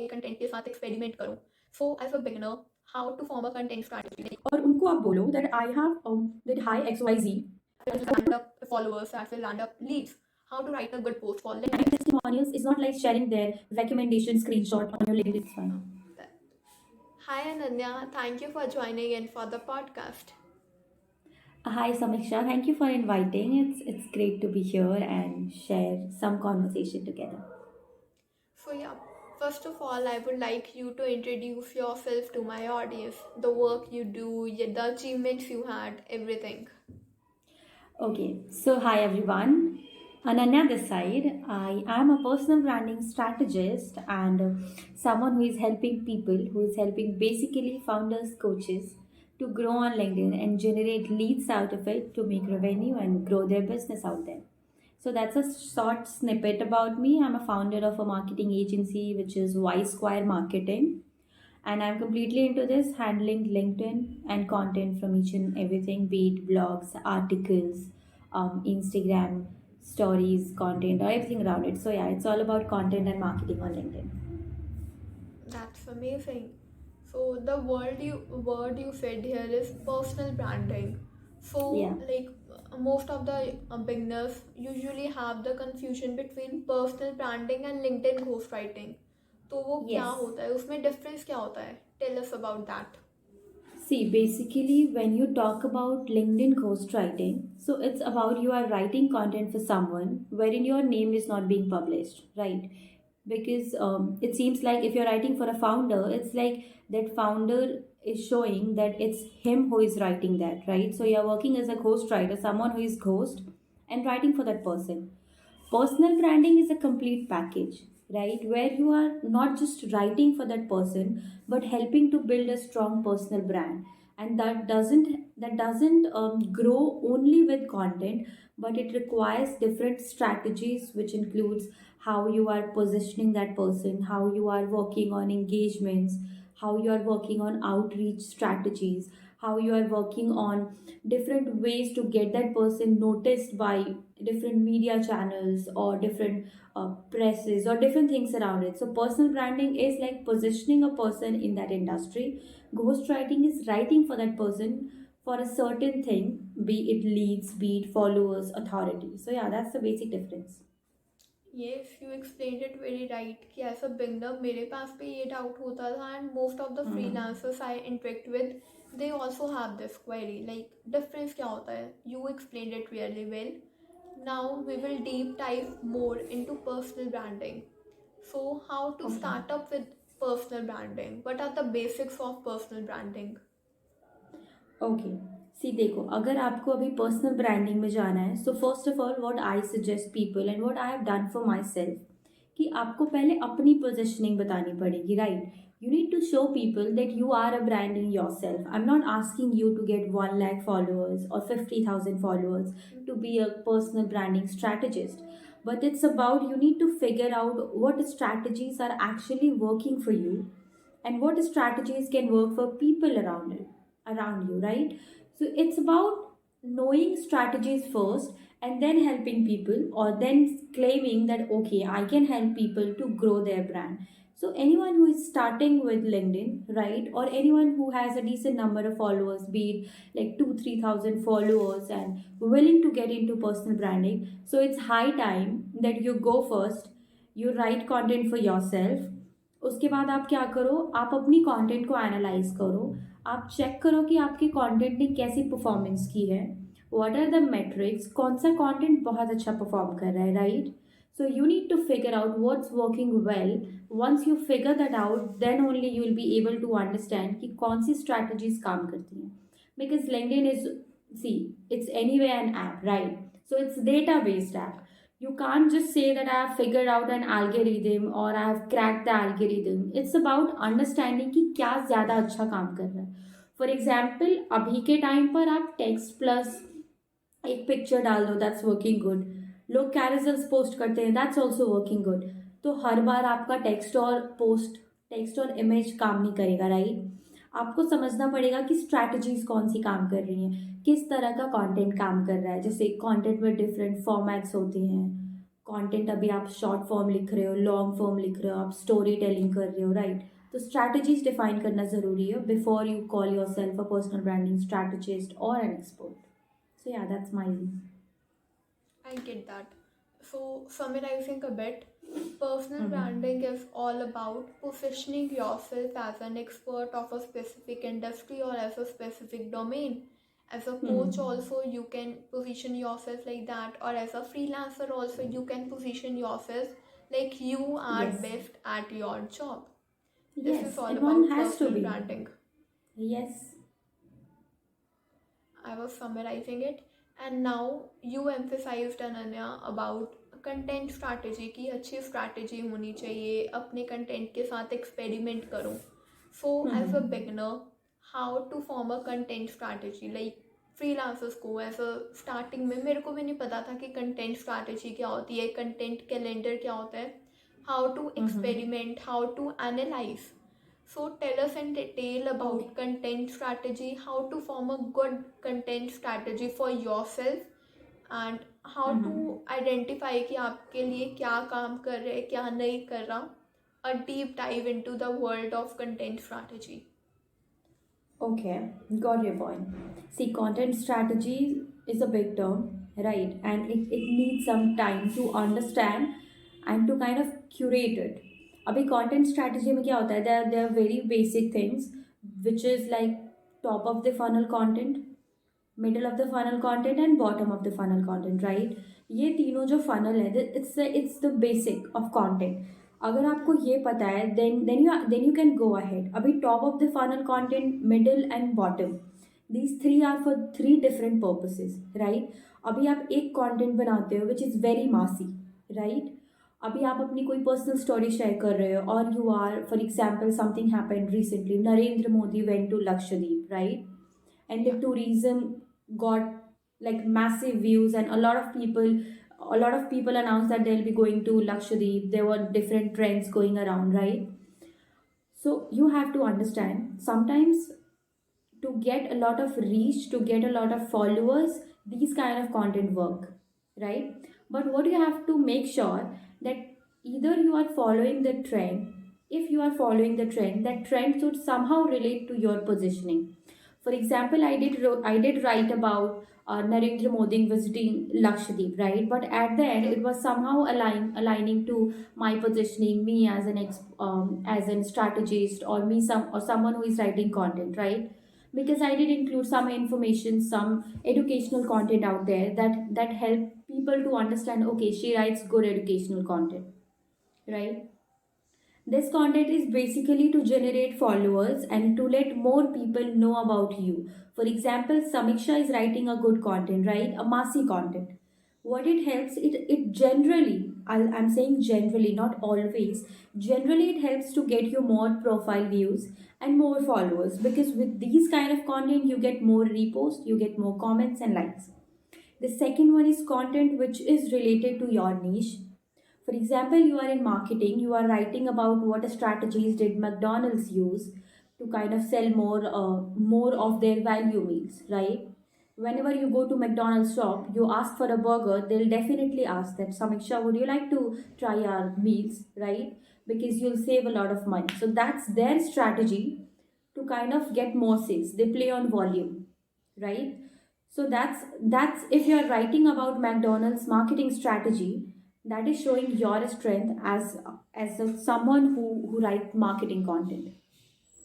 Content के साथ experiment करूँ। So as a beginner, how to form a content strategy, और उनको आप बोलो that I have that high XYZ that will land up followers, that will land up leads. How to write a good post for LinkedIn. testimonials is not like sharing their recommendation screenshot on your LinkedIn. It's fine. Hi Ananya, thank you for joining in for the podcast. Hi Samiksha, thank you for inviting. It's great to be here and share some conversation together. So yeah, first of all, I would like you to introduce yourself to my audience, the work you do, the achievements you had, everything. Okay, so hi everyone. Ananya this side. I am a personal branding strategist and someone who is helping people, who is helping basically founders, coaches to grow on LinkedIn and generate leads out of it to make revenue and grow their business out there. So that's a short snippet about me. I'm a founder of a marketing agency which is Y Square Marketing, and I'm completely into this, handling LinkedIn and content from each and everything, be it blogs, articles, Instagram stories, content, or everything around it. So yeah, it's all about content and marketing on LinkedIn. That's amazing. So the word you said here is personal branding. Yeah. So like most of the beginners usually have the confusion between personal branding and LinkedIn ghostwriting. तो वो क्या Yes. होता है उसमें difference क्या होता है? Tell us about that. See, basically, when you talk about LinkedIn ghostwriting, so it's about you are writing content for someone wherein your name is not being published, right? Because it seems like if you're writing for a founder, it's like that founder is showing that it's him who is writing that, right? So you're working as a ghostwriter, someone who is ghost, and writing for that person. Personal branding is a complete package, right? Where you are not just writing for that person, but helping to build a strong personal brand. And that doesn't grow only with content, but it requires different strategies, which includes how you are positioning that person, how you are working on engagements, how you are working on outreach strategies, how you are working on different ways to get that person noticed by different media channels or different presses or different things around it. So personal branding is like positioning a person in that industry. Ghostwriting is writing for that person for a certain thing, be it leads, be it followers, authority. So yeah, that's the basic difference. Yes, you explained it very right कि as a beginner मेरे पास भी ये doubt होता था and most of the Mhm. freelancers I interact with they also have this query like difference क्या होता है. You explained it really well. Now we will deep dive more into personal branding. So how to Okay. start up with personal branding? What are the basics of personal branding? Okay, see देखो, अगर आपको अभी personal branding में जाना है, so first of all what I suggest people and what I have done for myself, कि आपको पहले अपनी पोजिशनिंग बतानी पड़ेगी, right? You need to show people that you are a brand in yourself. I am not asking you to get 1 lakh followers और 50,000 followers to be a personal branding strategist, but it's about you need to figure out what strategies are actually working for you and what strategies can work for people around you, right? So it's about knowing strategies first and then helping people, or then claiming that okay, I can help people to grow their brand. So anyone who is starting with LinkedIn, right, or anyone who has a decent number of followers, be it like 2 3,000 followers and willing to get into personal branding, so it's high time that you go first, you write content for yourself. उसके बाद आप क्या करो, आप अपनी content को analyse करो, आप चेक करो कि आपके कंटेंट ने कैसी परफॉर्मेंस की है, व्हाट आर द मेट्रिक्स, कौन सा कंटेंट बहुत अच्छा परफॉर्म कर रहा है, right? So you need to figure out what's working well. Once you figure that out, then only you will be able to understand कि कौन सी स्ट्रैटेजीज काम करती हैं. Because LinkedIn is, see, it's anyway an app, right? So it's data based app. You can't just say that I have figured out an algorithm or I have cracked the algorithm. It's about understanding कि क्या ज़्यादा अच्छा काम कर रहा है. For example, अभी के टाइम पर आप टेक्स्ट प्लस एक पिक्चर डाल दो, दैट्स वर्किंग गुड. लोग कैरोसेल्स पोस्ट करते हैं, दैट्स ऑल्सो वर्किंग गुड. तो हर बार आपका टेक्स्ट और इमेज काम नहीं करेगा, राइट? आपको समझना पड़ेगा कि स्ट्रैटेजीज कौन सी काम कर रही हैं, किस तरह का कंटेंट काम कर रहा है. जैसे कंटेंट में डिफरेंट फॉर्मेट्स होते हैं, कंटेंट अभी आप शॉर्ट फॉर्म लिख रहे हो, लॉन्ग फॉर्म लिख रहे हो, आप स्टोरी टेलिंग कर रहे हो, राइट? तो स्ट्रैटेजीज डिफाइन करना ज़रूरी है before you call your self a personal branding strategist और एन एक्सपर्ट. सो या that's my view. I get that. So, summarizing a bit, personal Mm-hmm. branding is all about positioning yourself as an expert of a specific industry or as a specific domain. As a coach, Mm-hmm. also, you can position yourself like that, or as a freelancer, also, you can position yourself like you are Yes. best at your job. This is Yes, all and one about has to personal be. branding. Yes. I was summarizing it, and now you emphasized Ananya about content strategy की अच्छी strategy होनी चाहिए, अपने content के साथ experiment करो. So as a Mm-hmm. Beginner, how to form a content strategy, like freelancers को as a starting में मेरे को भी नहीं पता था कि कंटेंट स्ट्रैटेजी क्या होती है, कंटेंट कैलेंडर क्या होता है, how to Mm-hmm. Experiment, how to analyse. So tell us in detail Okay. about content strategy, how to form a good content strategy for yourself, and how to Mm-hmm. identify कि आपके लिए क्या काम कर रहे हैं, क्या नहीं कर रहा. A deep dive into the world of content strategy. Okay, got your point. See, content strategy is a big term, right? And it needs some time to understand and to kind of curate it. अभी content strategy में क्या होता है? There are very basic things, which is like top of the funnel content, middle of the funnel content, and bottom of the funnel content, right? ये तीनों जो funnel है, it's the basic of content. अगर आपको ये पता है then you can go ahead. अभी top of the funnel content, middle and bottom, these three are for three different purposes, right? अभी आप एक content बनाते हो which is very massy, right? अभी आप अपनी कोई पर्सनल स्टोरी शेयर कर रहे हो और you are, for example, something happened recently, Narendra Modi went to Lakshadweep, right? And the Yeah. tourism got like massive views, and a lot of people announced that they'll be going to Lakshadweep. There were different trends going around, right? So you have to understand, sometimes to get a lot of reach, to get a lot of followers, these kind of content work, right? But what you have to make sure that either you are following the trend. If you are following the trend, that trend should somehow relate to your positioning. For example, I did write about Narendra Modi visiting Lakshadweep, right? But at the end, Yeah. it was somehow aligning to my positioning, me as as a strategist, or someone who is writing content, right? Because I did include some information, some educational content out there that help people to understand. Okay, she writes good educational content, right? This content is basically to generate followers and to let more people know about you. For example, Samiksha is writing a good content, right? A massy content. What it helps, it generally, I'm saying generally, not always, generally it helps to get you more profile views and more followers, because with these kind of content, you get more reposts, you get more comments and likes. The second one is content which is related to your niche. For example, you are in marketing, you are writing about what strategies did McDonald's use to kind of sell more of their value meals, right? Whenever you go to McDonald's shop, you ask for a burger, they'll definitely ask that, Samiksha, would you like to try our meals, right? Because you'll save a lot of money. So that's their strategy to kind of get more sales. They play on volume, right? So that's if you're writing about McDonald's marketing strategy, that is showing your strength someone who writes marketing content,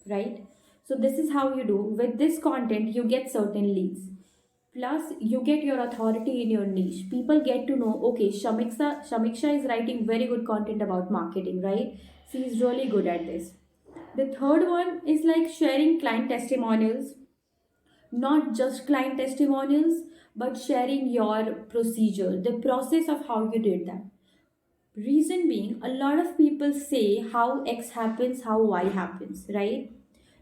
right? So this is how you do. With this content, you get certain leads. Plus, you get your authority in your niche. People get to know, okay, Shamiksha is writing very good content about marketing, right? She is really good at this. The third one is like sharing client testimonials, not just client testimonials, but sharing your procedure, the process of how you did that. Reason being, a lot of people say how X happens, how Y happens, right?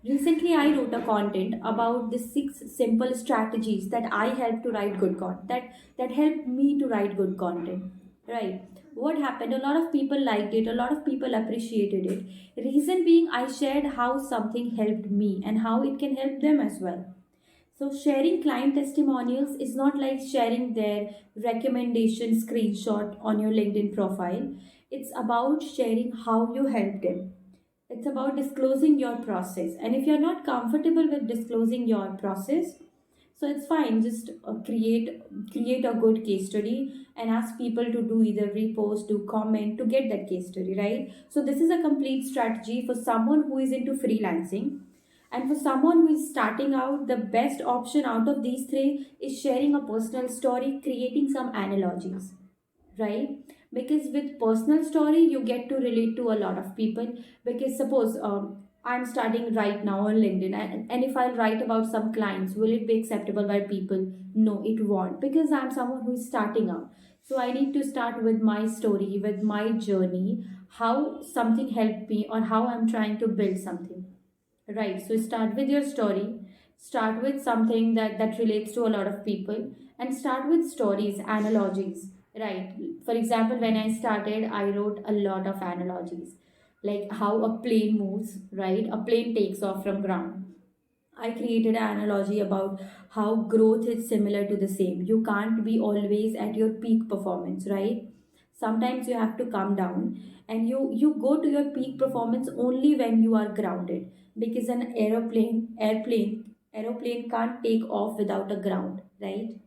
Recently, I wrote a content about the 6 simple strategies that I help to write good content, that helped me to write good content, right? What happened? A lot of people liked it, a lot of people appreciated it. Reason being, I shared how something helped me and how it can help them as well. So sharing client testimonials is not like sharing their recommendation screenshot on your LinkedIn profile. It's about sharing how you helped them. It's about disclosing your process. And if you're not comfortable with disclosing your process, so it's fine. Just create a good case study and ask people to do either repost, do comment to get that case study, right? So this is a complete strategy for someone who is into freelancing, and for someone who is starting out. The best option out of these three is sharing a personal story, creating some analogies, right? Because with personal story you get to relate to a lot of people. Because suppose I'm starting right now on LinkedIn, and if I write about some clients, will it be acceptable by people? No, it won't, because I'm someone who is starting out. So I need to start with my story, with my journey, how something helped me or how I'm trying to build something. Right. So start with your story. Start with something that relates to a lot of people, and start with stories, analogies. Right. For example, when I started, I wrote a lot of analogies, like how a plane moves. Right. A plane takes off from ground. I created an analogy about how growth is similar to the same. You can't be always at your peak performance, right? Sometimes you have to come down, and you go to your peak performance only when you are grounded, because an aeroplane can't take off without a ground, right?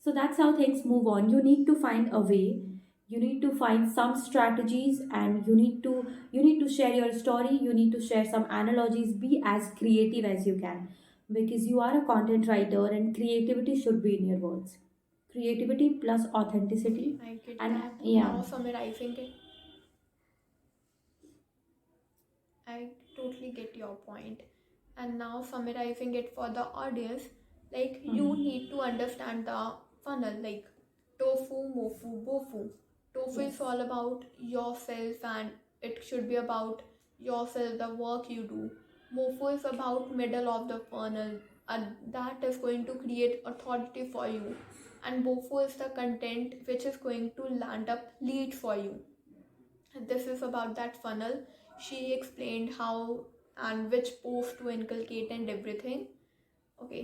So that's how things move on. You need to find a way, you need to find some strategies, and you need to share your story, you need to share some analogies. Be as creative as you can, because you are a content writer and creativity should be in your words. Creativity plus authenticity. I get And that. yeah. Now summarizing it, I totally get your point. And now summarizing it for the audience, like you Mhm. need to understand the funnel, like tofu, mofu, bofu. Tofu is Yes. all about yourself and it should be about yourself, the work you do. Mofu is about middle of the funnel and that is going to create authority for you. And bofu is the content which is going to land up lead for you. This is about that funnel. She explained how and which post to inculcate and everything. Okay,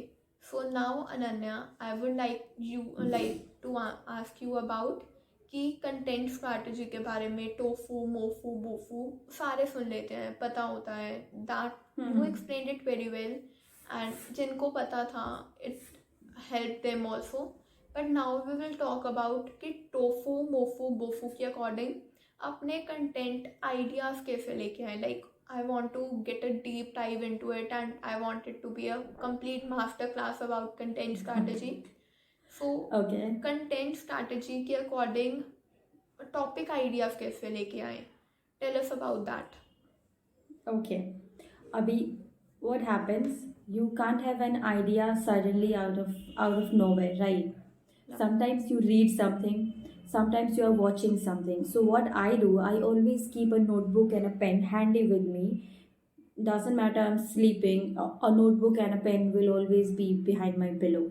so now Ananya, I would like to ask you about कि content strategy के बारे में tofu mofu बोफू सारे सुन लेते हैं, पता होता है that you Mhm. Explain it very well and जिनको पता था it help them also. But now we will talk about कि टोफू मोफू बोफू के अकॉर्डिंग अपने कंटेंट आइडियाज़ कैसे लेके आए. Like I want to get a deep dive into it and I want it to be a complete master class about content strategy. So Okay. content strategy के according topic ideas कैसे लेके आए? Tell us about that. Okay. Abhi, what happens? You can't have an idea suddenly out of nowhere, right? Yeah. Sometimes you read something, sometimes you are watching something. So what I do, I always keep a notebook and a pen handy with me. Doesn't matter I'm sleeping, a notebook and a pen will always be behind my pillow,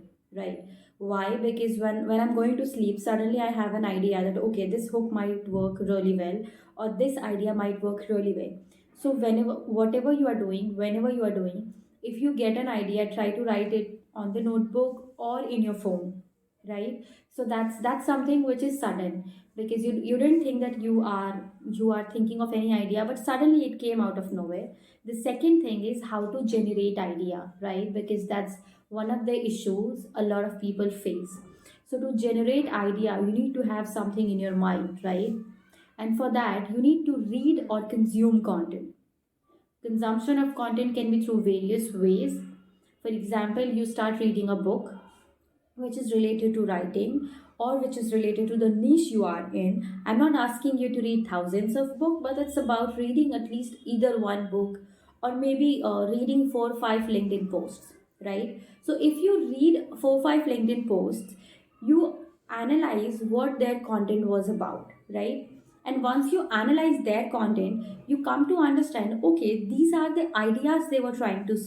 right? Why? Because when I'm going to sleep, suddenly I have an idea that okay, this hook might work really well, or this idea might work really well. So whatever you are doing, whenever you are doing, if you get an idea, try to write it on the notebook or in your phone, right? So that's something which is sudden, because you didn't think that you are thinking of any idea, but suddenly it came out of nowhere. The second thing is how to generate idea, right? Because that's one of the issues a lot of people face. So to generate idea, you need to have something in your mind, right? And for that, you need to read or consume content. Consumption of content can be through various ways. For example, you start reading a book which is related to writing, or which is related to the niche you are in. I'm not asking you to read thousands of books, but it's about reading at least either one book, or maybe reading 4 or 5 LinkedIn posts, right? So if you read 4 or 5 LinkedIn posts, you analyze what their content was about, right? And once you analyze their content, you come to understand okay, these are the ideas they were trying to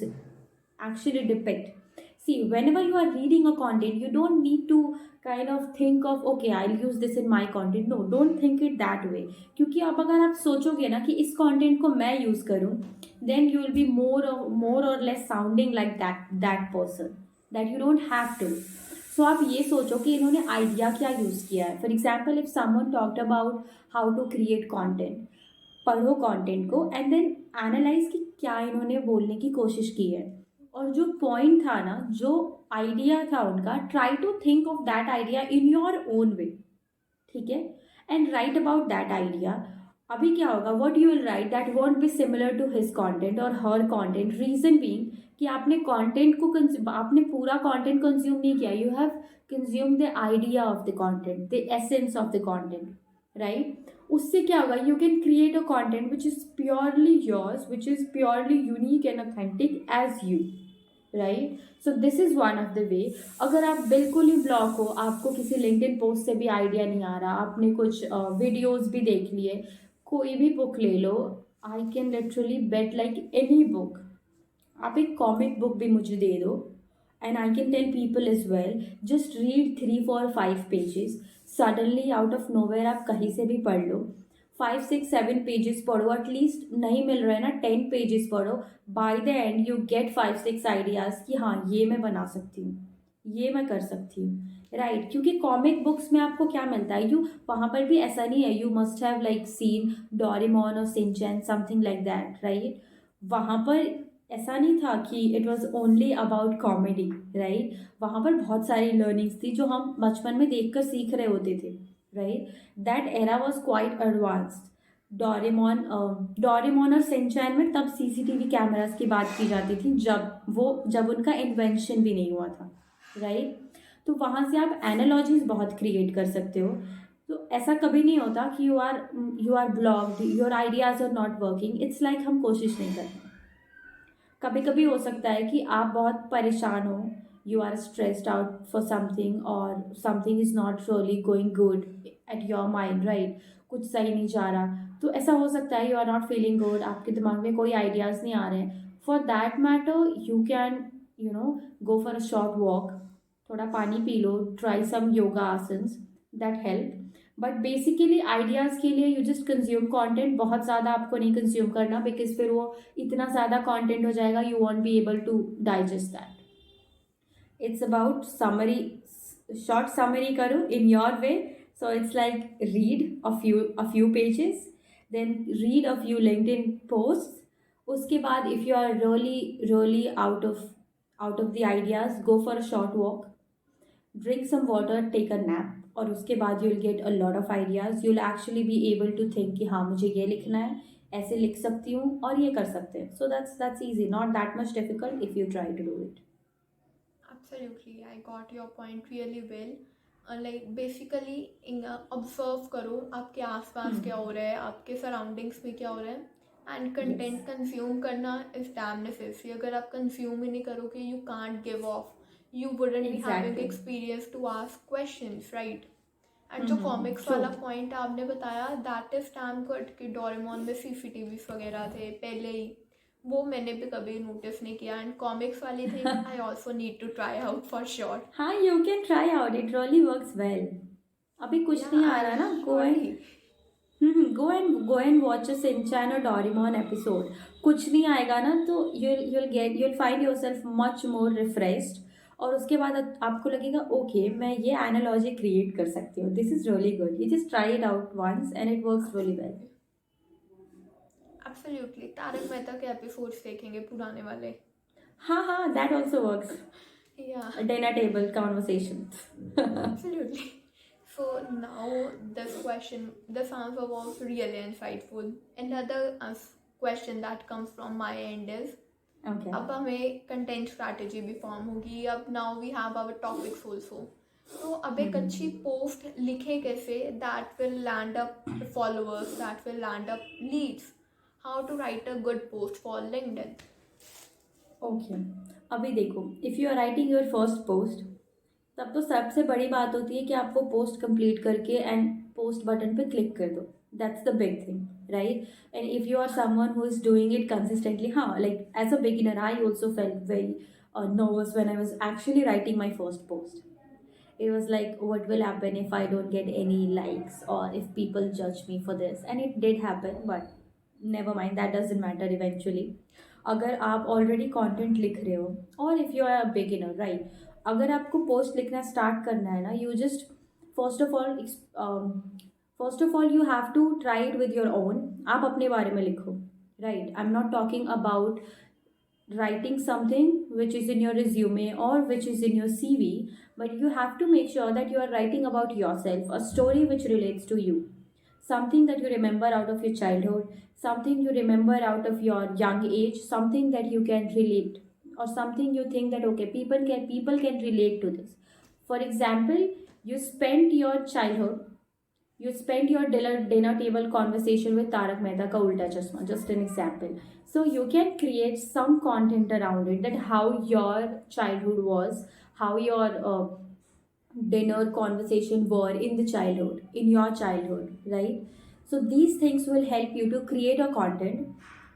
actually depict. See, whenever you are reading a content, you don't need to kind of think of okay, I'll use this in my content. No, don't think it that way. क्योंकि अब अगर आप सोचोगे ना कि इस content को मैं use करूँ, then you will be more or less sounding like that person. That you don't have to. So आप ये सोचो कि इन्होंने आइडिया क्या यूज़ किया है. For example, if someone talked about how to create content, पढ़ो कंटेंट को एंड देन एनालाइज कि क्या इन्होंने बोलने की कोशिश की है. और जो पॉइंट था ना, जो आइडिया था उनका, try to think of that idea in your own way. ठीक है, and write about that idea. अभी क्या होगा, what you will write that won't be similar to his content और हर कंटेंट. रीजन बीइंग कि आपने कंटेंट को आपने पूरा कंटेंट कंज्यूम नहीं किया. You have consume the idea of the content, the essence of the content, right. उससे क्या होगा, you can create a content which is purely yours, which is purely unique and authentic as you, right. So this is one of the way. अगर आप बिल्कुल ही block हो, आपको किसी LinkedIn post से भी आइडिया नहीं आ रहा, आपने कुछ वीडियोस भी देख लिए, कोई भी बुक ले लो. I can literally bet like any book, आप एक कॉमिक बुक भी मुझे दे दो and I can tell people is well, just read 3 4 5 pages. Suddenly out of nowhere आप कहीं से भी पढ़ लो, 5 6 7 पेजेस पढ़ो एटलीस्ट. नहीं मिल रहा है ना, 10 पेजेस पढ़ो. By the end you get 5 6 ideas कि हाँ, ये मैं बना सकती हूँ, ये मैं कर सकती हूँ, राइट. क्योंकि कॉमिक बुक्स में आपको क्या मिलता है, यू वहाँ पर भी ऐसा नहीं है you must have like seen Doraemon और Shinchan something like that, right. वहाँ पर ऐसा नहीं था कि it was only about comedy, right. वहाँ पर बहुत सारी लर्निंग्स थी जो हम बचपन में देख कर सीख रहे होते थे, right. That era was quite advanced. Doraemon और सिंचैन में तब सीसीटीवी कैमरास की बात की जाती थी, जब उनका इन्वेंशन भी नहीं हुआ था, राइट. तो वहाँ से आप एनालॉजीज बहुत क्रिएट कर सकते हो. तो ऐसा कभी नहीं होता कि you are blocked, your ideas are not working. It's like हम कोशिश नहीं कर रहे. कभी कभी हो सकता है कि आप बहुत परेशान हो, you are stressed out for something और something is not really going good at your mind, right. कुछ सही नहीं जा रहा, तो ऐसा हो सकता है you are not feeling good, आपके दिमाग में कोई आइडियाज़ नहीं आ रहे हैं. For that matter you can go for a short walk, थोड़ा पानी पी लो, ट्राई सम योगा आसन्स, that help. But basically ideas के लिए यू जस्ट कंज्यूम कंटेंट. बहुत ज़्यादा आपको नहीं कंज्यूम करना, बिकॉज फिर वो इतना ज़्यादा कंटेंट हो जाएगा, you won't be able to digest that. It's about summary, short summary करो in your way. So it's like read a few pages, then read a few LinkedIn post. उसके बाद if you are really out of the ideas, go for a short walk, drink some water, take a nap. और उसके बाद you will get a lot of ideas. You will actually be able to think कि हाँ, मुझे ये लिखना है, ऐसे लिख सकती हूँ और ये कर सकते हैं. So that's easy, not that much difficult if you try to do it. Absolutely, I got your point really well. Like basically observe करो आपके आसपास क्या हो रहा है, आपके सराउंडिंग्स में क्या हो रहा है, एंड कंटेंट कंज्यूम करना इज डैम नेसेसरी. अगर आप कंज्यूम ही नहीं करोगे, you can't give of, you wouldn't be having Exactly. experience to ask questions, right? And जो कॉमिक्स True. वाला पॉइंट आपने बताया, दैट इज टैम गुड कि डोरेमोन में सीसीटीवी वगैरह थे पहले ही, वो मैंने भी कभी नोटिस नहीं किया. एंड कॉमिक्स वाली thing I also need to try out for sure. हाँ, you can try out, it really works well. अभी कुछ नहीं आ रहा ना, go and watch a Shinchan और डोरेमोन एपिसोड. कुछ नहीं आएगा ना, तो you'll find yourself much more refreshed. और उसके बाद आपको लगेगा ओके, मैं ये एनालॉजी क्रिएट कर सकती हूँ. This is really good. You just try it out once and it works really well. Absolutely, Tarak Mehta के एपिसोड्स देखेंगे पुराने वाले. हाँ, दैट ऑल्सो वर्क्स. या dinner table conversation. absolutely. So now this answer was really insightful. Another question that comes from my end is, Okay. अब हमें content strategy भी form होगी. अब now we have our topics also. तो अब एक अच्छी पोस्ट लिखें कैसे that will land up followers, that will land up leads. How to write a good post for LinkedIn. Okay, अभी देखो, if you are writing your first post, तब तो सबसे बड़ी बात होती है कि आप वो पोस्ट कंप्लीट करके एंड पोस्ट बटन पे क्लिक कर दो. That's the big thing, right. And if you are someone who is doing it consistently, हाँ, like as a beginner I also felt very nervous when I was actually writing my first post. It was like, what will happen if I don't get any likes, or if people judge me for this? And it did happen, but never mind, that doesn't matter eventually. अगर आप already content लिख रहे हो, और if you are a beginner, right, अगर आपको post लिखना start करना है ना, you just first of all you have to try it with your own. आप अपने बारे में लिखो, right. I am not talking about writing something which is in your resume or which is in your CV, but you have to make sure that you are writing about yourself, a story which relates to you, something that you remember out of your childhood, something you remember out of your young age, something that you can relate, or something you think that okay, people can relate to this. For example, you spent your childhood, you spent your dinner table conversation with Tarak Mehta ka Ulta Chashma, just an example. So you can create some content around it, that how your childhood was, how your dinner conversation were in the childhood, in your childhood, right? So these things will help you to create a content.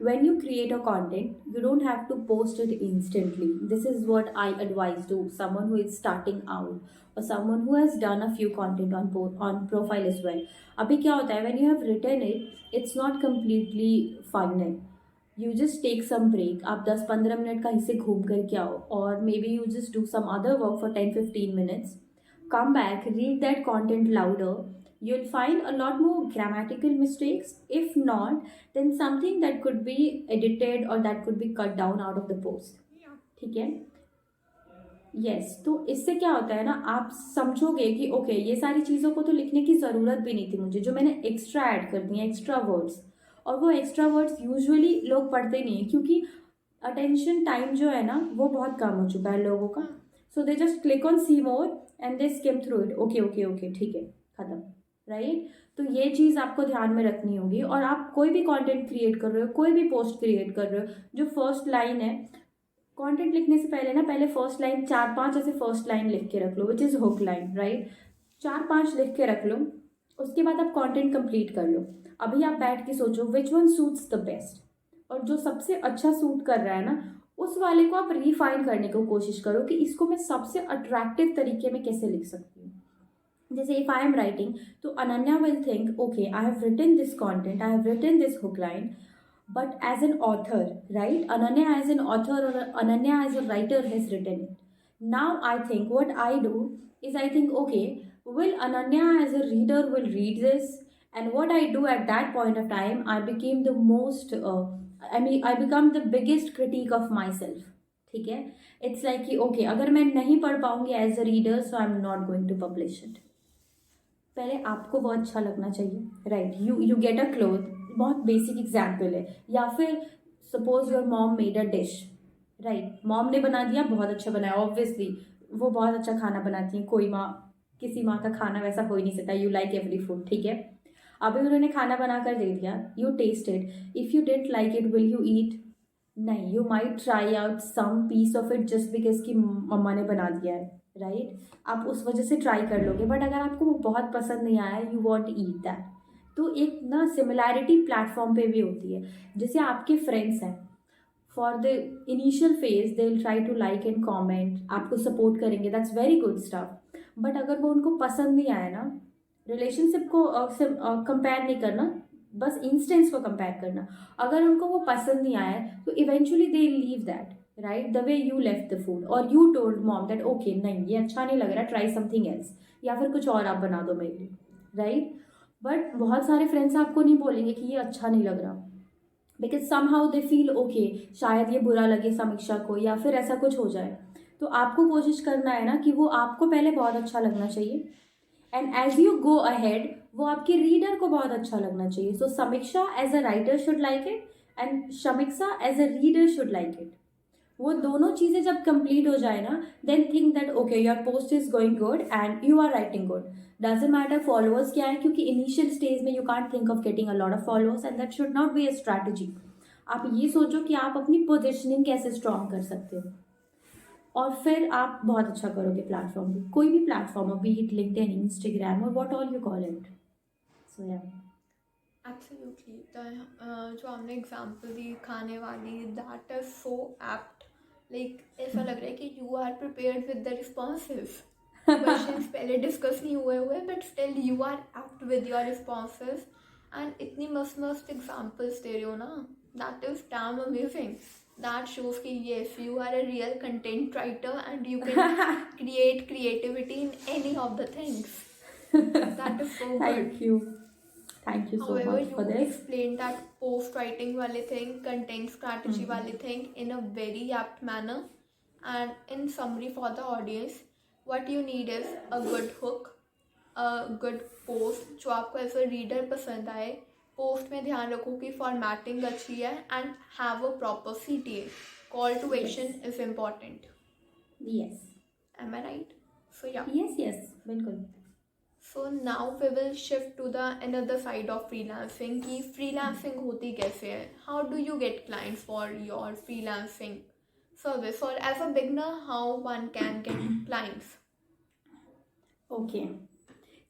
When you create a content, you don't have to post it instantly. This is what I advise to someone who is starting out, or someone who has done a few content on on profile as well. अभी क्या होता है, when you have written it, it's not completely final. You just take some break. आप 10-15 minute कहीं से घूम कर के आओ, और maybe you just do some other work for 10-15 minutes. Come back, read that content louder. You'll find a lot more grammatical mistakes. If not, then something that could be edited or that could be cut down out of the post. ठीक है? Yes, तो इससे क्या होता है ना, आप समझोगे कि ओके, ये सारी चीज़ों को तो लिखने की ज़रूरत भी नहीं थी मुझे, जो मैंने एक्स्ट्रा ऐड कर दिए, एक्स्ट्रा वर्ड्स। और वो एक्स्ट्रा वर्ड्स यूजुअली लोग पढ़ते नहीं है, क्योंकि अटेंशन टाइम जो है ना वो बहुत कम हो चुका है लोगों का। So they just click on see more and they skim through it, okay okay okay, ठीक है, खत्म, राइट। तो ये चीज़ आपको ध्यान में रखनी होगी। और आप कोई भी कंटेंट क्रिएट कर रहे हो, कोई भी पोस्ट क्रिएट कर रहे हो, जो फर्स्ट लाइन है, कंटेंट लिखने से पहले ना, पहले फर्स्ट लाइन 4-5 ऐसे फर्स्ट लाइन लिख के रख लो, which is hook line, right. 4-5 लिख के रख लो, उसके बाद आप कंटेंट कंप्लीट कर लो। अभी आप बैठ के सोचो which one suits the best, और जो सबसे अच्छा सूट कर रहा है ना, उस वाले को आप रिफाइन करने की कोशिश करो कि इसको मैं सबसे अट्रैक्टिव तरीके में कैसे लिख सकती हूँ। जैसे इफ आई एम राइटिंग, तो Ananya will think okay, I have written this content, I have written this hook line, but as an author, right, Ananya as an author or Ananya as a writer has written it. Now I think what I do is I think, okay, will Ananya as a reader will read this, and what I do at that point of time, I became the most I become the biggest critique of myself. ठीक है, it's like कि okay, अगर मैं नहीं पढ़ पाऊंगी as a reader, so I'm not going to publish it. पहले आपको बहुत अच्छा लगना चाहिए, right. You get a cloth, बहुत बेसिक एग्जाम्पल है। या फिर suppose your mom made a dish, right, mom ने बना दिया, बहुत अच्छा बनाया, ऑब्वियसली वो बहुत अच्छा खाना बनाती हैं, कोई माँ, किसी माँ का खाना वैसा हो ही नहीं सकता, यू लाइक एवरी फूड, ठीक है। अभी उन्होंने खाना बना कर दे दिया, you tested, if you didn't like it, will you eat? नहीं, you might try out some piece of it just because कि मम्मा ने बना दिया है, राइट। आप उस वजह से ट्राई कर लोगे, बट अगर आपको वो बहुत पसंद नहीं आया, यू वॉन्ट ईट दैट। तो एक ना सिमिलैरिटी प्लेटफॉर्म पे भी होती है। जैसे आपके फ्रेंड्स हैं, for the initial phase they will try to like and comment, आपको सपोर्ट करेंगे, that's very good stuff. But अगर वो उनको पसंद नहीं आया ना, रिलेशनशिप को कंपेयर नहीं करना, बस इंस्टेंस को कंपेयर करना, अगर उनको वो पसंद नहीं आया तो eventually they leave that, right, the way you left the food, और you told mom that okay, नहीं ये अच्छा नहीं लग रहा, ट्राई समथिंग एल्स, या फिर कुछ और आप बना दो मेरे लिए, राइट। बट बहुत सारे फ्रेंड्स आपको नहीं बोलेंगे कि ये अच्छा नहीं लग रहा, because somehow they feel okay, शायद ये बुरा लगे समीक्षा को, या फिर ऐसा कुछ हो जाए। तो आपको कोशिश करना है ना कि वो आपको पहले बहुत अच्छा लगना चाहिए, and as you go ahead वो आपके रीडर को बहुत अच्छा लगना चाहिए। So Sameeksha as a writer should like it, and Sameeksha as a reader should like it. वो दोनों चीज़ें जब कंप्लीट हो जाए ना, then think that okay, your post is going good and you are writing good. Doesn't matter followers क्या है, क्योंकि इनिशियल स्टेज में you can't think of getting a lot of followers, and that should not be a strategy. आप ये सोचो कि आप अपनी पोजिशनिंग कैसे स्ट्रॉन्ग कर सकते हो, और फिर आप बहुत अच्छा करोगे प्लेटफॉर्म पे, कोई भी प्लेटफॉर्म हो, बी इट लिंक्डइन, इंस्टाग्राम, और what all you call it. So या एब्सोल्युटली। जो हमने एग्जांपल दी खाने वाली, that is so apt. Like ऐसा लग रहा है कि you are prepared with the responses. Questions पहले डिस्कस नहीं हुए but still you are apt with your responses, and इतनी मस्त मस्त एग्जांपल्स दे रहे हो ना, that is damn amazing. That shows कि yes, you are a real content writer and you can create creativity in any of the things. That is so good. Thank you. Thank you so However, much for you this. explained that post writing wale thing, content strategy wale thing in a very apt manner. And in summary for the audience, what you need is a good hook, a good post जो आपको as a reader पसंद आए. Post में ध्यान रखो कि formatting अच्छी है and have a proper CTA. Call to action is important. Yes. Am I right? So yeah. Yes, बिल्कुल. So now we will shift to the another side of freelancing कि freelancing होती कैसे है. How do you get clients for your freelancing service, or as a beginner how one can get clients? Okay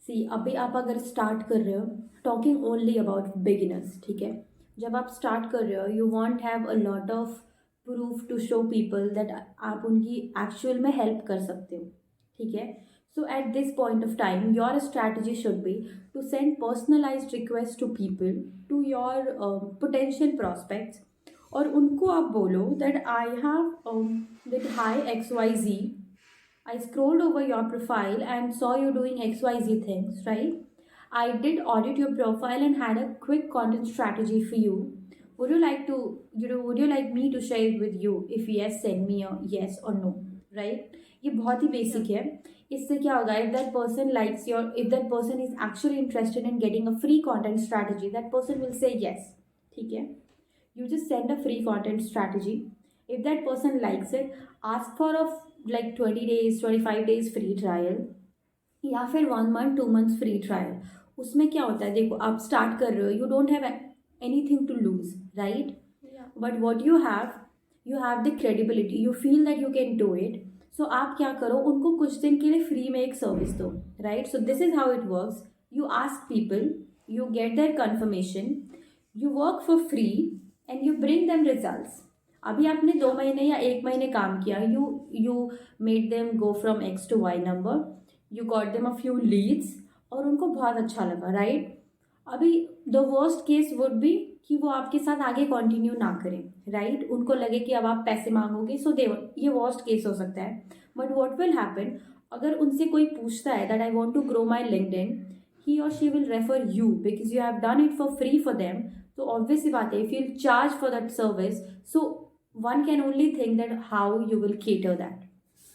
see अभी आप अगर start कर रहे हो, टॉकिंग ओनली अबाउट बिगिनर्स, ठीक है. जब आप स्टार्ट कर रहे हो you want have a lot of proof to show people that आप उनकी एक्चुअल में हेल्प कर सकते हो, ठीक है. So at this point of time your strategy should be to send personalised request to people, to your potential prospects, और उनको आप बोलो that I have that high XYZ, I scrolled over your profile and saw you doing XYZ things, right? I did audit your profile and had a quick content strategy for you. Would you like to, would you like me to share it with you? If yes, send me a yes or no, right? ये बहुत ही basic है. इससे क्या होगा? If that person likes your, if that person is actually interested in getting a free content strategy, that person will say yes. ठीक है? You just send a free content strategy. If that person likes it, ask for a like 20 days 25 days free trial, या फिर 1 month 2 months free trial. उसमें क्या होता है, देखो आप स्टार्ट कर रहे हो, you don't have anything to lose, right. Yeah. But what you have the credibility, you feel that you can do it. So आप क्या करो, उनको कुछ दिन के लिए फ्री में एक सर्विस दो, right. So this is how it works. You ask people, you get their confirmation, you work for free and you bring them results. अभी आपने 2 महीने या 1 महीने काम किया, you made them go from X to Y number, you got them a few leads और उनको बहुत अच्छा लगा, राइट. अभी the worst case would be कि वो आपके साथ आगे कंटिन्यू ना करें, राइट. उनको लगे कि अब आप पैसे मांगोगे, सो दे, ये वर्स्ट केस हो सकता है. बट व्हाट विल हैपन, अगर उनसे कोई पूछता है that I want to grow my LinkedIn, he और she will refer you because you have done it for free for them. तो ऑब्वियस सी बात है, if you charge for that service, so one can only think that how you will cater that,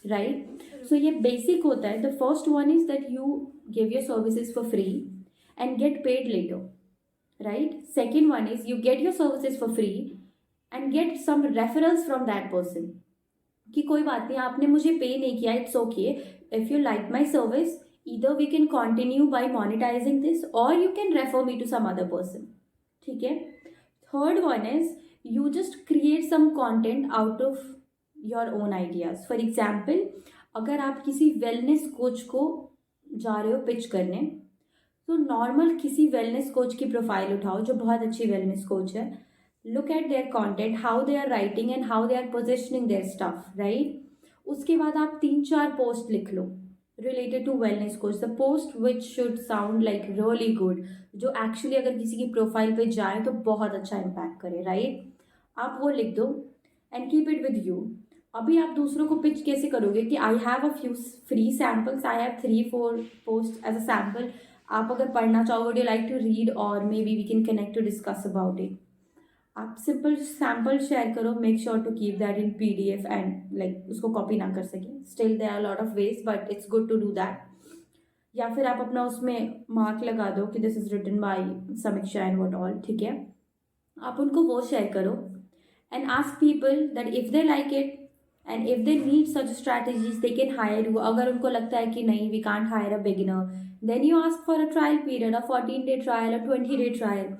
right? So ये basic होता है. The first one is that you give your services for free and get paid later, right? Second one is you get your services for free and get some referrals from that person कि कोई बात नहीं, आपने मुझे पे नहीं किया, it's okay. If you like my service, either we can continue by monetizing this or you can refer me to some other person, ठीक है. Third one is you just create some content out of your own ideas. For example, अगर आप किसी wellness coach को जा रहे हो pitch करने, तो नॉर्मल किसी वेलनेस कोच की प्रोफाइल उठाओ जो बहुत अच्छी वेलनेस कोच है, look at their content, how they are writing and how they are positioning their stuff, right. उसके बाद आप 3-4 पोस्ट लिख लो related to wellness coach, the post which should sound like really good, जो actually अगर किसी की प्रोफाइल पे जाए तो बहुत अच्छा इम्पैक्ट करे, राइट. आप वो लिख दो and keep it with you. अभी आप दूसरों को पिच कैसे करोगे कि I have a few free samples, I have 3-4 post as a sample, आप अगर पढ़ना चाहो, would you like to read और maybe we can connect to discuss about it. आप सिंपल सैम्पल शेयर करो, make sure to keep that in PDF and like उसको copy ना कर सकें. Still there are lot of ways but it's good to do that. या फिर आप अपना उसमें मार्क लगा दो कि this is written by Samiksha and what all, ठीक है. आप उनको वो शेयर करो and ask people that if they like it and if they need such strategies they can hire you. अगर उनको लगता है कि नहीं, we can't hire a beginner, then you ask for a trial period, a 14-day trial, a 20-day trial.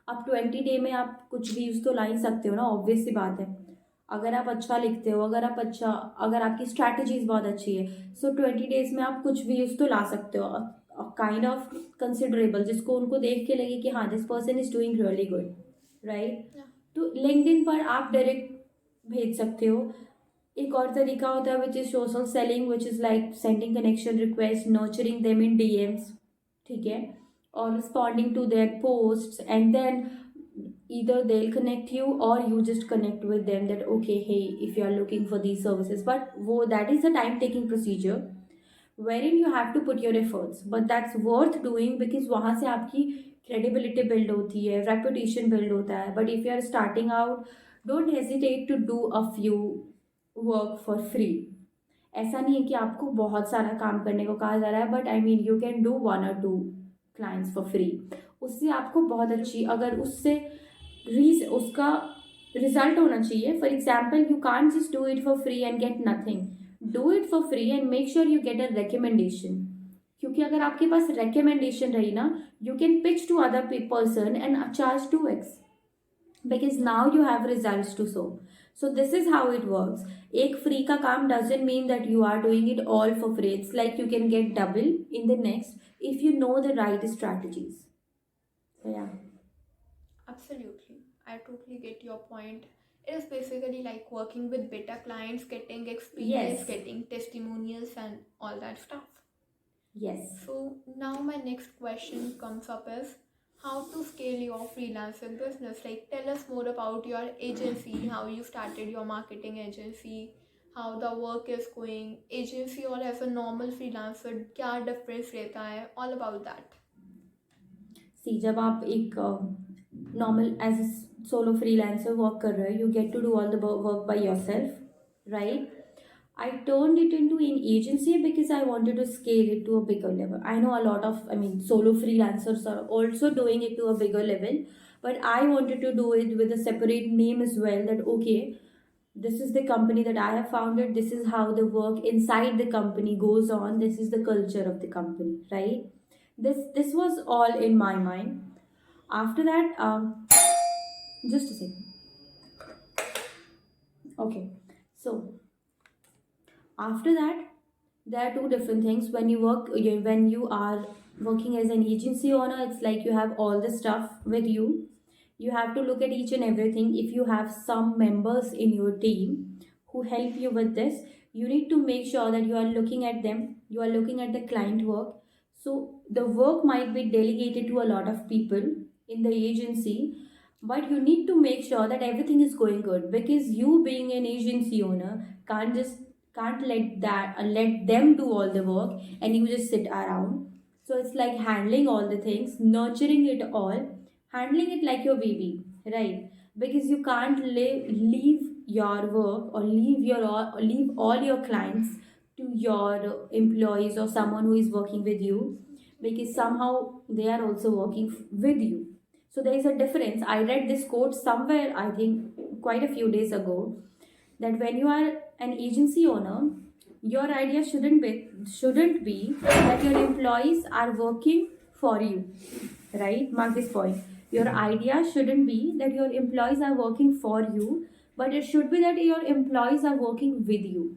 अब 20 day में आप कुछ व्यूज़ तो ला ही सकते हो ना, ऑब्वियस सी बात है. अगर आप अच्छा लिखते हो, अगर आपकी स्ट्रैटेजीज बहुत अच्छी है, सो 20 days में आप कुछ व्यूज़ तो ला सकते हो, काइंड ऑफ कंसिडरेबल, जिसको उनको देख के लगे कि हाँ this person is doing really good, right. तो लिंक्डइन पर आप डायरेक्ट भेज सकते हो. एक और तरीका होता है which is social selling, which is like sending connection request, nurturing them in DMs, ठीक है, और responding to their posts. And then either they'll connect you or you just connect with them that okay, hey, if you are looking for these services, but that is a time taking procedure wherein you have to put your efforts, but that's worth doing because वहाँ से आपकी credibility build होती है, reputation build होता है. But if you are starting out, don't hesitate to do a few work for free. ऐसा नहीं है कि आपको बहुत सारा काम करने को कहा जा रहा है, but I mean you can do 1 or 2 clients for free. उससे आपको बहुत अच्छी, अगर उससे उसका रिजल्ट होना चाहिए. For example, you can't just do it for free and get nothing. Do it for free and make sure you get a recommendation. क्योंकि अगर आपके पास रिकमेंडेशन रही ना, you can pitch to other person and charge 2x because now you have results to show. So this is how it works. एक free का काम doesn't mean that you are doing it all for free. It's like you can get double in the next if you know the right strategies. So yeah. Absolutely. I totally get your point. It is basically like working with beta clients, getting experience, Yes. getting testimonials, and all that stuff. Yes. So now my next question comes up is how to scale your freelancing business. Like, tell us more about your agency, how you started your marketing agency, how the work is going, agency or as a normal freelancer, क्या difference रहता है, all about that. See, जब आप एक normal as a solo freelancer work कर रहे हो, you get to do all the work by yourself, right? I turned it into an agency because I wanted to scale it to a bigger level. I know a lot of, solo freelancers are also doing it to a bigger level, but I wanted to do it with a separate name as well. That okay, this is the company that I have founded. This is how the work inside the company goes on. This is the culture of the company, right? This was all in my mind. After that, just a second. Okay, so after that, there are two different things. When you are working as an agency owner, it's like you have all the stuff with you. You have to look at each and everything. If you have some members in your team who help you with this, you need to make sure that you are looking at them, you are looking at the client work. So the work might be delegated to a lot of people in the agency, but you need to make sure that everything is going good, because you being an agency owner can't let them do all the work and you just sit around. So it's like handling all the things, nurturing it all, handling it like your baby, right? Because you can't leave your work or leave all your clients to your employees or someone who is working with you, because somehow they are also working with you. So there is a difference. I read this quote somewhere, I think quite a few days ago, that when you are an agency owner, your idea shouldn't be that your employees are working for you, right? Mark this point. Your idea shouldn't be that your employees are working for you, but it should be that your employees are working with you,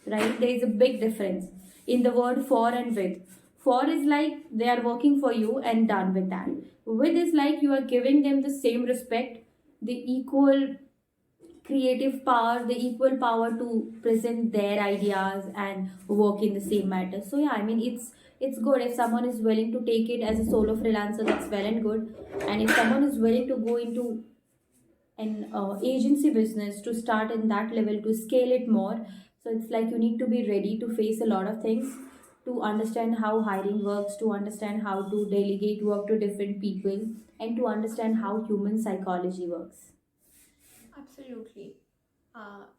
right? There is a big difference in the word for and with. For is like they are working for you and done with that. With is like you are giving them the same respect, the equal creative power, the equal power to present their ideas and work in the same matter. So yeah, it's good if someone is willing to take it as a solo freelancer, that's well and good. And if someone is willing to go into an agency business to start in that level to scale it more, so it's like you need to be ready to face a lot of things, to understand how hiring works, to understand how to delegate work to different people, and to understand how human psychology works. Absolutely.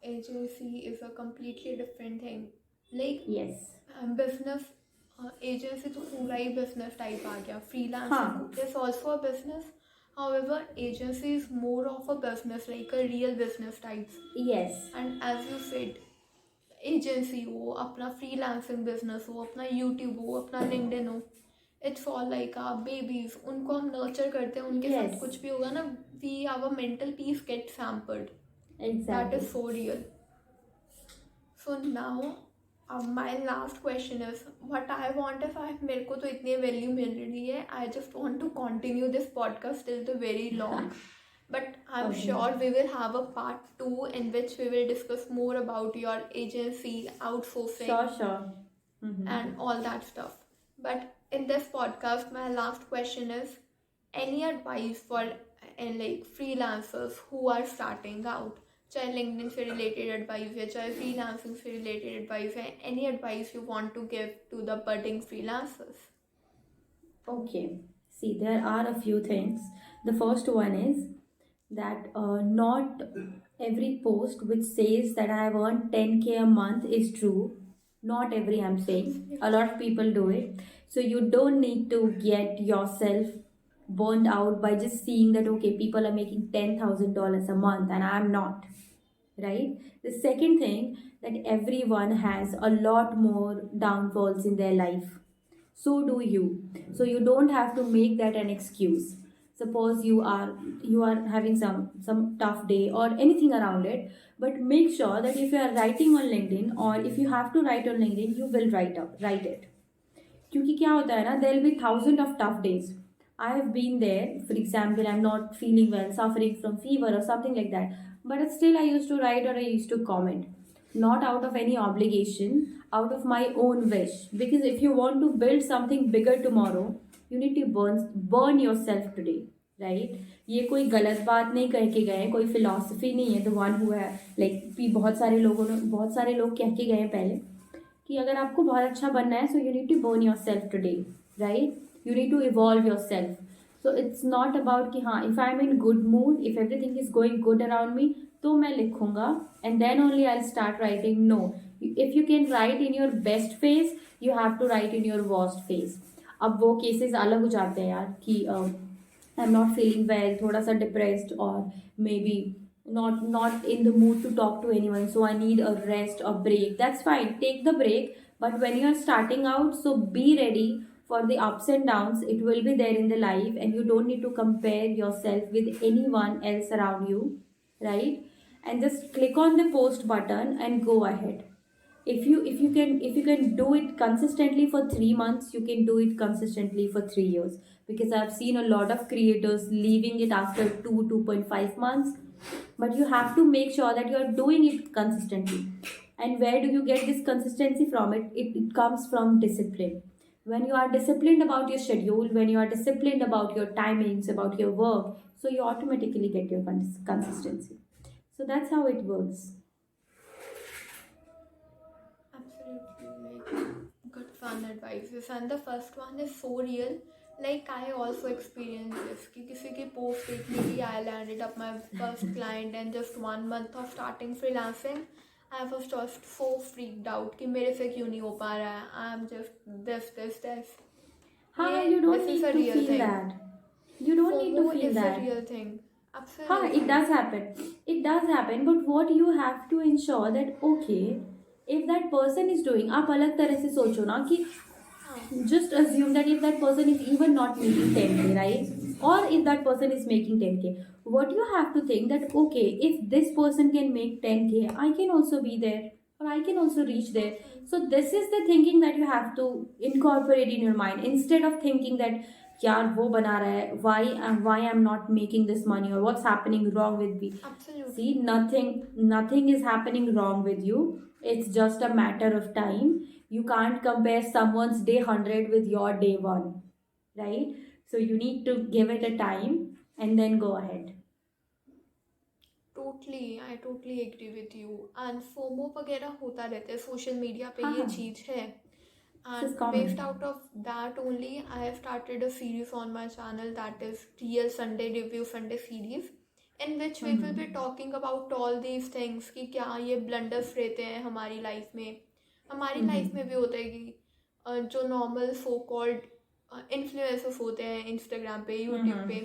Agency is a completely different thing. Like, Yes. business, agency तो पूरा ही business type आ गया. Freelancing हाँ. is also a business. However, agency is more of a business, like a real business type. Yes. And as you said, agency हो, अपना freelancing business हो, अपना YouTube हो, अपना LinkedIn हो, it's all like our babies. उनको हम nurture करते हैं, उनके साथ Yes. कुछ भी होगा ना, our mental peace gets hampered. That Exactly. is so real. So now, my last question is, what I want is, मेरे को तो इतनी value मिल रही है, I just want to continue this podcast till the very long. But I'm Okay. sure we will have a part 2 in which we will discuss more about your agency, outsourcing, Sure. Mm-hmm. and all that stuff. But in this podcast, my last question is, any advice for and like freelancers who are starting out. चाहे LinkedIn से related advice है, चाहे freelancing से related advice है, any advice you want to give to the budding freelancers? Okay, see, there are a few things. The first one is that not every post which says that I have earned 10K a month is true. Not every, I'm saying. A lot of people do it. So you don't need to get yourself burned out by just seeing that, okay, people are making $10,000 a month and I'm not, right? The second thing, that everyone has a lot more downfalls in their life, so do you. So you don't have to make that an excuse. Suppose you are having some tough day or anything around it, but make sure that if you are writing on LinkedIn, or if you have to write on LinkedIn, you will write it. क्योंकि क्या होता है ना, there will be thousand of tough days. I have been there. For example, I am not feeling well, suffering from fever और something like that, but still I use to write or I used to comment, not out of any obligation, out of my own wish. Because if you want to build something bigger tomorrow, you need to burn yourself today, right? ये कोई गलत बात नहीं कह के गए, कोई philosophy नहीं है. द वन हु है लाइक बहुत सारे लोग कह के गए हैं पहले कि अगर आपको बहुत अच्छा बनना है, so you need to burn your self today, right? You need to evolve your self. So it's not about कि हाँ, if I am in good mood, if everything is going good around me, तो मैं लिखूंगा and then only I start writing. No, if you can write in your best phase, you have to write in your worst phase. अब वो cases अलग हो जाते हैं यार कि आई एम नॉट फीलिंग वेल, थोड़ा सा डिप्रेस्ड, और may be not in the mood to talk to anyone, so I need a rest or break. That's fine, take the break. But when you are starting out, so be ready for the ups and downs. It will be there in the life, and you don't need to compare yourself with anyone else around you, right? And just click on the post button and go ahead. If you can do it consistently for 3 months, you can do it consistently for 3 years. Because I've seen a lot of creators leaving it after 2.5 months. But you have to make sure that you are doing it consistently. And where do you get this consistency from? It comes from discipline. When you are disciplined about your schedule, when you are disciplined about your timings, about your work, so you automatically get your consistency. So that's how it works. Absolutely, like good fun advices. And the first one is so real. Like I also experienced this कि किसी की post देखने की I landed up my first client, and just 1 month of starting freelancing, I was just so freaked out कि मेरे से क्यों नहीं हो पा रहा है. I'm just this. हाँ, ये you don't this need is a to real feel thing. that. You don't need to FOMO feel is a that. real thing. हाँ, Absolutely. it does happen. It does happen. But what you have to ensure that, okay, if that person is doing, आप अलग तरह से सोचो ना कि हाँ. just assume that if that person is even not making 10K, right? Or if that person is making 10K, what you have to think that, okay, if this person can make 10K, I can also be there, or I can also reach there. So this is the thinking that you have to incorporate in your mind, instead of thinking that यार वो बना रहा है, why I'm not making this money, or what's happening wrong with me. Absolutely. See, nothing is happening wrong with you. It's just a matter of time. You can't compare someone's day 100 with your day 1, right? So you need to give it a time and then go ahead. I totally agree with you. And FOMO वगैरह होता रहता है social media पे, हाँ, ये हाँ. चीज़ है. This is And common. based out of that only, I have started a series on my channel that is Real Sunday Review Sunday series, in which we will be talking about all these things कि क्या ये blunders रहते हैं हमारी life में. हमारी life में भी होता है कि जो नॉर्मल सो कॉल्ड इन्फ्लुएंसर्स होते हैं इंस्टाग्राम पे, यूट्यूब पे,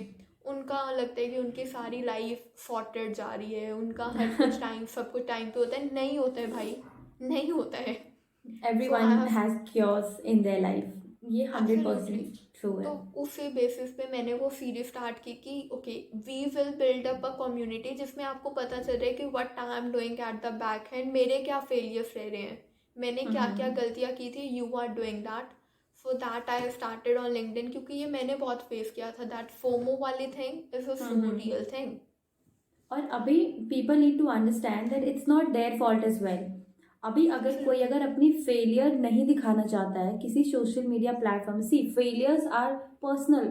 उनका लगता है कि उनकी सारी लाइफ सॉर्टेड जा रही है, उनका हर कुछ टाइम सब कुछ टाइम पे होता है. नहीं होता है भाई, नहीं होता है. Everyone So I have- has chaos in their life. ये 100% Absolutely. true तो है. उसी बेसिस पे मैंने वो सीरीज स्टार्ट की कि okay, we will build up a community जिसमें आपको पता चल रहा है कि what I am doing at the back hand, मेरे क्या फेलियर्स रह रहे हैं, मैंने क्या क्या गलतियाँ की थी, you are doing that. So that I started on LinkedIn, क्योंकि ये मैंने बहुत फेस किया था. दैट फोमो वाली thing is a so real thing. और अभी people need to understand that it's not their fault as well. अभी अगर अपनी फेलियर नहीं दिखाना चाहता है किसी social media platform, see failures are personal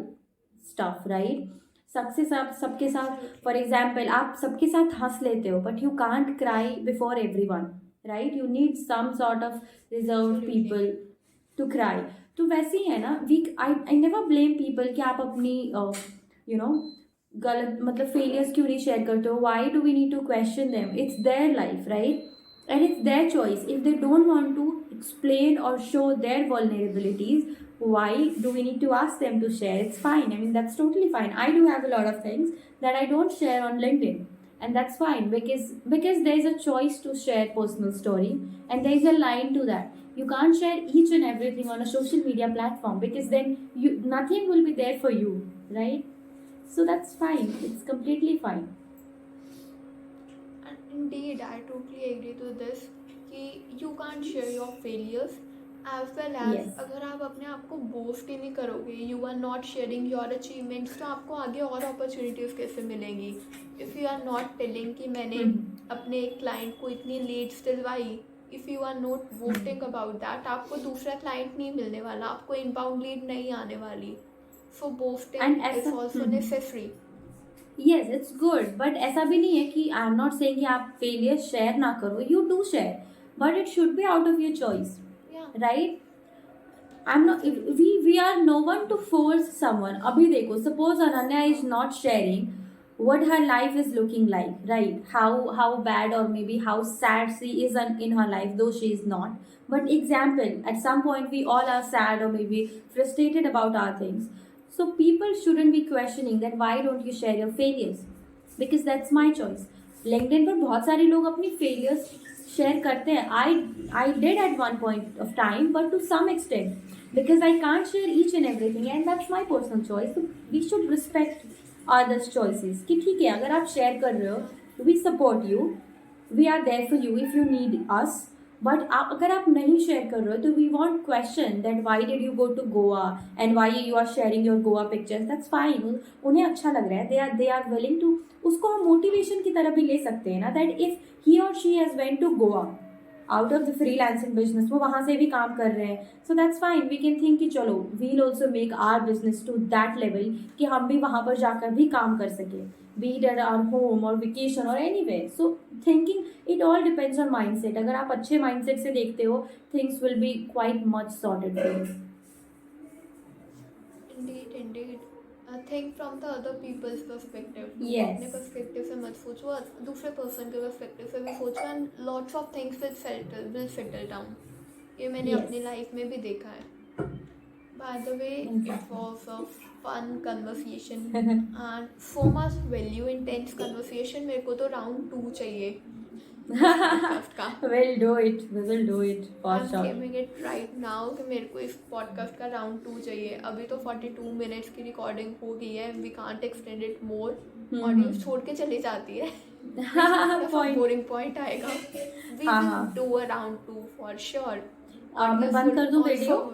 stuff, right? सबके साथ फॉर एग्जाम्पल आप सबके साथ हंस लेते हो but you can't cry before everyone, right? You need some sort of reserve Absolutely. People to cry. तो वैसे ही है ना, we I never blame people कि आप अपनी यू नो गलत मतलब फेलियर्स क्यों नहीं शेयर करते हो. Why do we need to question them? It's their life, right? And it's their choice. If they don't want to explain or show their vulnerabilities, why do we need to ask them to share? It's fine. I mean, that's totally fine. I do have a lot of things that I don't share on LinkedIn, and that's fine because there is a choice to share personal story, and there is a line to that. You can't share each and everything on a social media platform because then nothing will be there for you, right? So that's fine. It's completely fine. And indeed, I totally agree to this कि you can't share your failures as well as Yes. अगर आप अपने आप को boast ही नहीं करोगे, you are not sharing your achievements, तो आपको आगे और opportunities कैसे मिलेंगी? If you are not telling कि मैंने अपने client को इतनी leads दिलवाई, if you are not boasting about that, आपको दूसरा client नहीं मिलने वाला, आपको inbound lead नहीं आने वाली. So boasting And is ऐसा also necessary. Yes it's good, but ऐसा भी नहीं है कि आई एम नॉट सेइंग कि आप फेलियर शेयर ना करो. You do share but it should be out of your choice, Yeah. Right? I am not, we are no one to force someone. अभी देखो, suppose Ananya is not sharing what her life is looking like, right? How bad or maybe how sad she is in her life, though she is not. But example, at some point we all are sad or maybe frustrated about our things. So people shouldn't be questioning that why don't you share your failures, because that's my choice. LinkedIn पर बहुत सारे लोग अपनी failures share करते हैं. I did at one point of time, but to some extent because I can't share each and everything, and that's my personal choice. So we should respect others choices कि ठीक है, अगर आप share कर रहे हो we support you, we are there for you if you need us. But अगर आप नहीं शेयर कर रहे हो तो we won't question that why did you go to Goa and why you are sharing your Goa pictures. That's fine. उन्हें अच्छा लग रहा है, दे आर विलिंग टू. उसको हम मोटिवेशन की तरह भी ले सकते हैं ना, दैट इफ ही और she has went to Goa out of the freelancing business, वो वहाँ से भी काम कर रहे हैं, so that's fine. We can think कि चलो we'll also make our business to that level कि हम भी वहाँ पर जाकर भी काम कर सकें, be it at our home or vacation or anywhere. So thinking, it all depends on mindset. अगर आप अच्छे mindset से देखते हो, things will be quite much sorted for you. Indeed. Think from the other people's perspective. Yes. अपने perspective से मत सोचो, दूसरे person के perspective से भी सोचो, and lots of things will settle down. ये मैंने Yes. अपनी life में भी देखा है. By the way, it was a fun conversation and so much value intense conversation. मेरे को तो round 2 चाहिए podcast का. We'll do it. We will do it for I'm sure. claiming it right now कि मेरे को इस podcast का round 2 चाहिए. अभी तो 42 minutes की recording हो गई है. We can't extend it more. Audience छोड़ के चली जाती है. Point. Boring point आएगा. We will do a round 2 for sure. मैं बंद कर दूं video?